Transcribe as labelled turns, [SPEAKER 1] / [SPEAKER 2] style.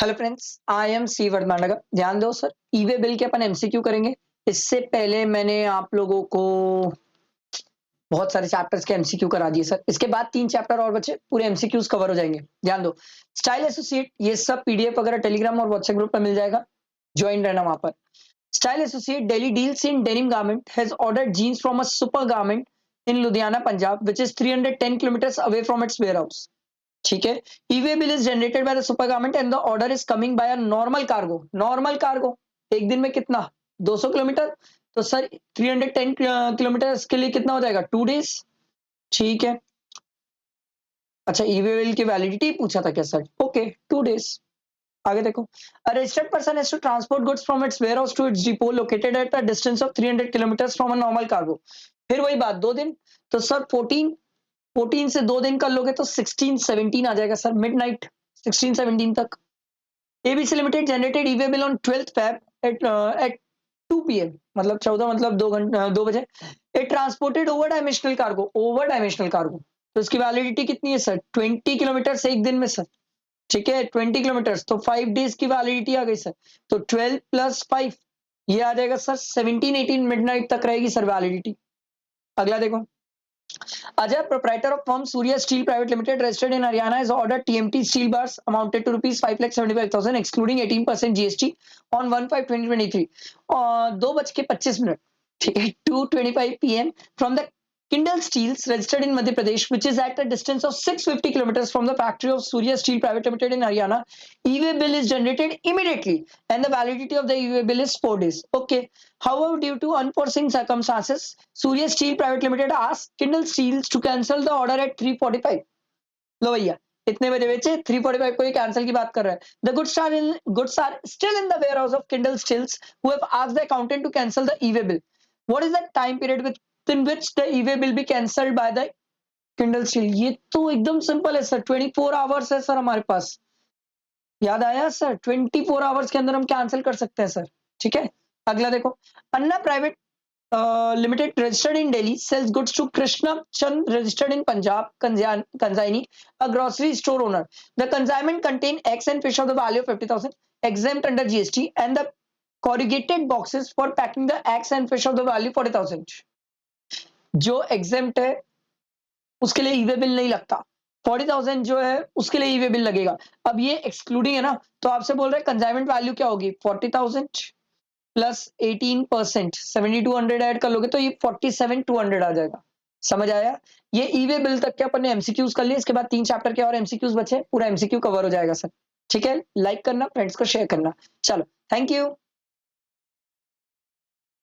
[SPEAKER 1] Hello friends, I am सी वर्धमानगर। ध्यान दो सर, ई वे बिल के अपन एमसीक्यू करेंगे। इससे पहले मैंने आप लोगों को बहुत सारे चैप्टर्स के एमसीक्यू करा दिए सर। इसके बाद 3 चैप्टर और बचे, पूरे एमसीक्यूज कवर हो जाएंगे। ध्यान दो, स्टाइल एसोसिएट ये सब पीडीएफ वगैरह टेलीग्राम और व्हाट्सएप ग्रुप पर मिल जाएगा, ज्वाइन रहना वहां पर। Style associate daily deals in denim garment has ordered jeans from a super garment in Ludhiana Punjab which is 310 kilometres away from its warehouse. ठीक है। E-way bill is generated by the super garment and the order is coming by a normal cargo. Normal cargo एक दिन में कितना, 200 kilometre. तो sir 310 kilometre के लिए कितना हो जाएगा, 2 डेज। ठीक है। अच्छा, ई-वे बिल की वैलिडिटी पूछा था क्या सर? Okay, 2 days. आगे देखो, a registered person has to transport goods from its warehouse to its depot located at a distance of 300 kilometers from a normal cargo। फिर वही बात, 2 दिन। तो सर 14 से 2 दिन कर लोगे तो 16 17 आ जाएगा सर, मिडनाइट 16 17 तक। ABC limited generated E way bill on 12th Feb at 2 PM, मतलब 14 मतलब 2 घंटे 2 बजे। It transported over dimensional cargo. तो इसकी वैलिडिटी कितनी है सर? 20 किलोमीटर से एक दिन में सर। ठीक है, 20 किलोमीटर तो 5 डेज की वैलिडिटी आ गई सर। तो 12 + 5 ये आ जाएगा सर 17 18 मिडनाइट तक रहेगी सर वैलिडिटी। अगला देखो, Ajay, proprietor of firm Surya Steel Private Limited, registered in Haryana, has ordered TMT steel bars amounted to rupees 5,75,000, excluding 18% GST on 1/5/2023. 2:25 ठीक है, 2:25 PM from the Kindle Steels, registered in Madhya Pradesh, which is at a distance of 650 kilometers from the factory of Surya Steel Private Limited in Haryana. E-way bill is generated immediately, and the validity of the e-way bill is 4 days. Okay. However, due to unforeseen circumstances, Surya Steel Private Limited asked Kindle Steels to cancel the order at 3:45। लो भैया, इतने बजे बेचे, 3:45 को ये cancel की बात कर रहा है। The goods are still in the warehouse of Kindle Steels, who have asked the accountant to cancel the e-way bill. What is the time period within which the e-way bill be cancelled by the Kindle Steel? ये तो एकदम simple है sir, 24 hours है sir हमारे पास। याद आया sir, 24 hours के अंदर हम कैंसिल कर सकते हैं सर। ठीक है। अगला देखो, अन्ना private Limited, registered in Delhi, sells goods to Krishna Chand, registered in Punjab, Kanzaini, a grocery store owner. The consignment contain eggs and fish of the value of 50,000, exempt under GST, and the corrugated boxes for packing the eggs and fish of the value 40,000। जो exempt है उसके लिए e-way bill नहीं लगता, 40,000 जो है उसके लिए ई-वे बिल लगेगा। अब ये एक्सक्लूडिंग है ना, तो आपसे बोल रहे हैं कंसाइनमेंट वैल्यू क्या होगी, 40,000 प्लस 18% 7200 ऐड कर लोगे तो ये 47,200 आ जाएगा। समझ आया? ये ई-वे बिल तक के अपन ने एमसीक्यूज कर लिए। इसके बाद 3 चैप्टर के और एमसीक्यूज बचे, पूरा एमसीक्यू कवर हो जाएगा सर। ठीक है, लाइक करना, फ्रेंड्स को शेयर करना। चलो, थैंक यू।